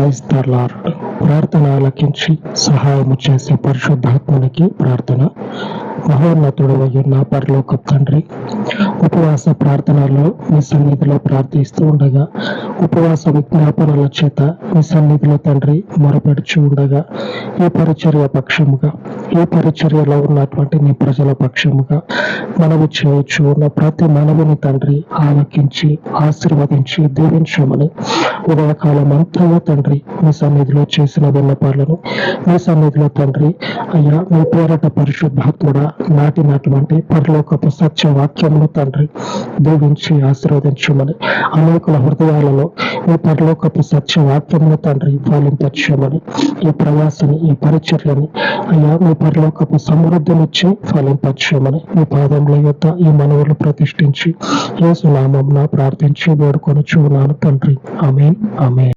Praise the lord. ప్రార్థన ఆలకించి సహాయము చేసే పరిశుద్ధాత్మనికి ప్రార్థన. మహోన్నతుడు నా పరలోక తండ్రి, ఉపవాస ప్రార్థనలో మీ సన్నిధిలో ప్రార్థిస్తూ ఉండగా, ఉపవాస విజ్ఞాపనల చేత మీ సన్నిధిలో తండ్రి మొరపెడుచు ఉండగా, ఈ పరిచర్య పక్షముగా, ఈ పరిచర్యలో ఉన్నటువంటి మీ ప్రజల పక్షముగా మనవి చేయొచ్చు ఉన్న ప్రతి మనవిని తండ్రి ఆలకించి ఆశీర్వదించి దీవించమని ఉదయకాలం అంతగా తండ్రి మీ సన్నిధిలో చేసిన విన్నపాలను మీ సన్నిధిలో తండ్రి అయ్యా మీ పేరట పరిశుద్ధాత్ముడా నాటినటువంటి పరలోకపు సత్య వాక్యమును తండ్రి దీవించి ఆశీర్వదించమని, అనేకుల హృదయాలలో ఈ పరలోకపు సత్య వాక్యమును తండ్రి ఫలింపచేయమని, ఈ ప్రయాసని ఈ పరిచర్యని అయ్యా మీ పరలోకపు సమృద్ధినిచ్చి ఫలింపచేయమని మీ పాదముల యొద్ద ఈ మనవులు ప్రతిష్ఠించి యేసు నామమున ప్రార్థించి వేడుకొనుచున్నాను తండ్రి. ఆమేన్, ఆమేన్.